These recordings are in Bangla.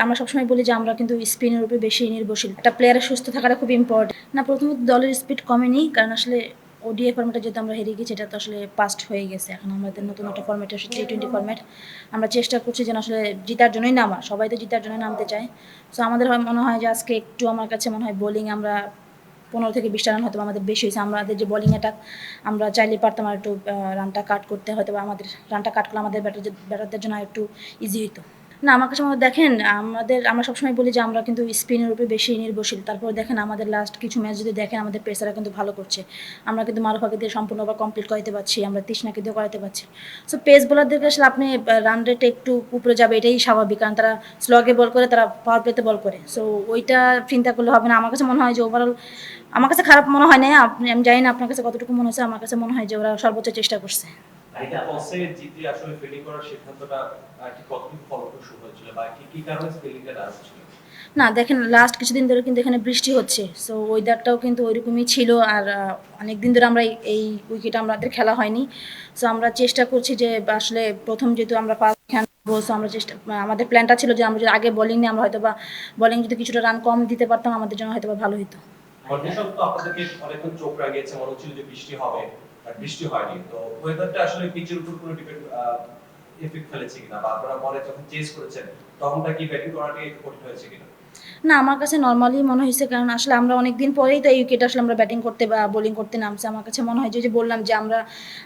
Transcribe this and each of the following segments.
আমরা সবসময় বলি যে আমরা কিন্তু স্পিনের উপরে বেশি নির্ভরশীল। একটা প্লেয়ারের সুস্থ থাকাটা খুব ইম্পর্টেন্ট। না, প্রথমত দলের স্পিড কমেনি। কারণ আসলে ওডিআই ফরম্যাটে যেহেতু আমরা হেরে গেছি, এটা তো আসলে পাস্ট হয়ে গেছে। এখন আমাদের নতুন একটা ফরম্যাট আসছে, টি-20 ফরম্যাট। আমরা চেষ্টা করছি যেন আসলে জিতার জন্যই নামা। সবাই তো জিতার জন্যই নামতে চায়। সো আমাদের মনে হয় যে আজকে একটু আমার কাছে মনে হয় বোলিং আমরা 15 থেকে 20টা রান হয়তো আমাদের বেশি হয়েছে। আমাদের যে বোলিং অ্যাটাক আমরা চাইলে পারতাম আর একটু রানটা কাট করতে, হয়তো আমাদের রানটা কাট করলে আমাদের ব্যাটারদের জন্য একটু ইজি হতো। না, আমার কাছে মনে হয় দেখেন আমরা সবসময় বলি যে আমরা কিন্তু স্পিনের উপরে বেশি নির্ভরশীল। তারপরে দেখেন আমাদের লাস্ট কিছু ম্যাচ যদি দেখেন, আমাদের পেসাররা কিন্তু ভালো করছে। আমরা কিন্তু মারুফাকে দিয়ে সম্পূর্ণ ওভার কমপ্লিট করাতে পারছি, আমরা তৃষ্ণাকে দিয়ে করাতে পারছি। সো পেস বোলারদেরকে আসলে আপনি রান রেটে একটু উপরে যাবে, এটাই স্বাভাবিক। কারণ তারা স্লোগে বল করে, তারা পাওয়ার প্লেতে বল করে। সো ওইটা চিন্তা করলে হবে না। আমার কাছে মনে হয় যে ওভারঅল আমার কাছে খারাপ মনে হয় না। আমি জানি না আপনার কাছে কতটুকু মনে হচ্ছে। আমার কাছে মনে হয় যে ওরা সর্বোচ্চ চেষ্টা করছে। এটা টসে জিতে আসলে ফিল্ডিং করার সিদ্ধান্তটা ঠিক কতটুকু ফলপ্রসূ হয়েছিল বা কি কারণে ফিল্ডিংটা দারুণ ছিল? না, দেখেন লাস্ট কিছুদিন ধরে কিন্তু এখানে বৃষ্টি হচ্ছে। সো ওয়েদারটাও কিন্তু ওইরকমই ছিল। আর অনেক দিন ধরে আমরা এই উইকেটে আমাদের খেলা হয়নি। সো আমরা চেষ্টা করছি যে আসলে প্রথম যেহেতু আমরা ফার্স্ট খেলবো, সো আমরা আমাদের প্ল্যানটা ছিল যে আমরা যদি আগে বোলিং নিয়ে আমরা হয়তো বা বোলিং যদি কিছুটা রান কম দিতে পারতাম, আমাদের জন্য হয়তো বা ভালো হতো। কন্ডিশন তো আপনাদেরকে অনেকক্ষণ চোখ রাঙিয়েছে, মনে হচ্ছিল যে বৃষ্টি হবে, বাট বৃষ্টি হয়নি। তো ওয়েদারটা আসলে পিচের উপর কোনো ডিপেন্ড এফেক্ট ফেলেছে কিনা, বা আপনারা পরে যখন চেঞ্জ করেছেন তখনটা কি ব্যাটিং করাটা একটু কঠিন হয়েছে কিনা? না, আমার কাছে নরমালি মনে হয়েছে। কারণ আসলে আমরা অনেক দিন পরেই তো এই উইকেটে আসলে আমরা ব্যাটিং করতে বা বোলিং করতে নামছি। আমার কাছে মনে হয় যে বললাম যে আমরা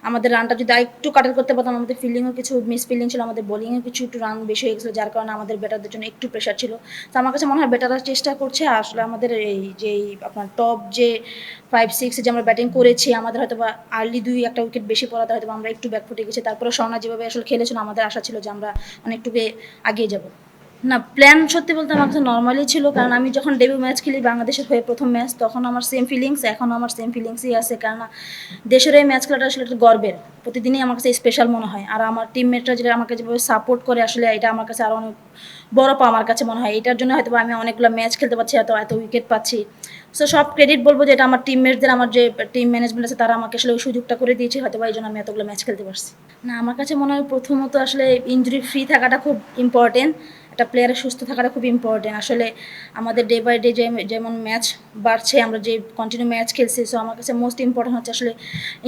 আমাদের রানটা যদি আরেকটু কাটার করতে পারতাম, আমাদের ফিল্ডিংও কিছু মিস ফিল্ডিং ছিল, আমাদের বোলিংয়ে কিছু একটু রান বেশি হয়ে গেছিলো, যার কারণে আমাদের ব্যাটারদের জন্য একটু প্রেশার ছিল। তো আমার কাছে মনে হয় ব্যাটাররা চেষ্টা করছে। আসলে আমাদের এই যে আপনার টপ যে 5-6 যে আমরা ব্যাটিং করেছি, আমাদের হয়তো বা আর্লি একটা উইকেট বেশি পড়াতে হয়তো আমরা একটু ব্যাকফুটে গেছি। তারপরে স্বর্ণা যেভাবে আসলে খেলেছিল, আমাদের আশা ছিল যে আমরা অনেকটুকু এগিয়ে যাব। না, প্ল্যান সত্যি বলতে আমার কাছে নরমালি ছিল। কারণ আমি যখন ডেবিউ ম্যাচ খেলি বাংলাদেশের হয়ে প্রথম ম্যাচ, তখন আমার সেম ফিলিংস, এখনও আমার সেম ফিলিংসই আছে। কারণ দেশের এই ম্যাচ খেলাটা আসলে একটা গর্বের। প্রতিদিনই আমার কাছে স্পেশাল মনে হয়। আর আমার টিমমেটরা যেটা আমাকে যেভাবে সাপোর্ট করে, আসলে এটা আমার কাছে আরও অনেক বড় পাওয়া আমার কাছে মনে হয়। এটার জন্য হয়তো আমি অনেকগুলো ম্যাচ খেলতে পারছি, এত উইকেট পাচ্ছি। সো সব ক্রেডিট বলবো যে এটা আমার টিমমেটদের, আমার যে টিম ম্যানেজমেন্ট আছে তারা আমাকে আসলে ওই সুযোগটা করে দিয়েছে, হয়তো এই জন্য আমি এতগুলো ম্যাচ খেলতে পারছি। না, আমার কাছে মনে হয় প্রথমত আসলে ইনজুরি ফ্রি থাকাটা খুব ইম্পর্টেন্ট। একটা প্লেয়ারের সুস্থ থাকাটা খুব ইম্পর্টেন্ট। আসলে আমাদের ডে বাই ডে যেমন ম্যাচ বাড়ছে, আমরা যে কন্টিনিউ ম্যাচ খেলছি, সো আমার কাছে মোস্ট ইম্পর্টেন্ট হচ্ছে আসলে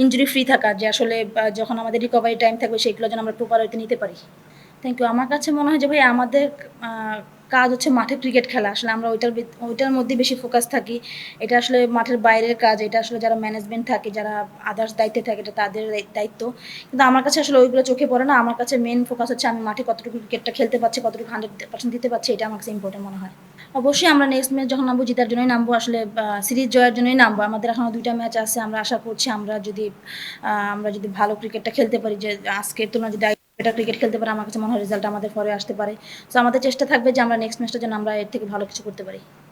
ইনজুরি ফ্রি থাকা। যে আসলে যখন আমাদের রিকভারি টাইম থাকবে, সেগুলো যেন আমরা প্রপার ওয়েতে নিতে পারি। Thank you. আমার কাছে মনে হয় যে ভাই আমাদের কাজ হচ্ছে মাঠে ক্রিকেট খেলা। আসলে আমরা ওইটার মধ্যেই বেশি ফোকাস থাকি। এটা আসলে মাঠের বাইরের কাজ। এটা আসলে যারা ম্যানেজমেন্ট থাকে, যারা আদার্স দায়িত্বে থাকে, এটা তাদের দায়িত্ব। কিন্তু আমার কাছে আসলে ওইগুলো চোখে পড়ে না। আমার কাছে মেন ফোকাস হচ্ছে আমি মাঠে কতটুকু ক্রিকেটটা খেলতে পারছি, কতটুকু 100% দিতে পারছি, এটা আমার কাছে ইম্পর্টেন্ট মনে হয়। অবশ্যই আমরা নেক্সট ম্যাচ যখন নামবো, জেতার জন্যই নামবো। আসলে সিরিজ জয়ের জন্যই নামবো। আমাদের এখনও 2টা ম্যাচ আছে। আমরা আশা করছি আমরা যদি ভালো ক্রিকেটটা খেলতে পারি, যে আজকের তুলনায় যদি বেটার ক্রিকেট খেলতে পারে, আমার কাছে মনে হয় রেজাল্ট আমাদের পরে আসতে পারে। সো আমাদের চেষ্টা থাকবে যে আমরা নেক্সট ম্যাচটা যেন আমরা এর থেকে ভালো কিছু করতে পারি।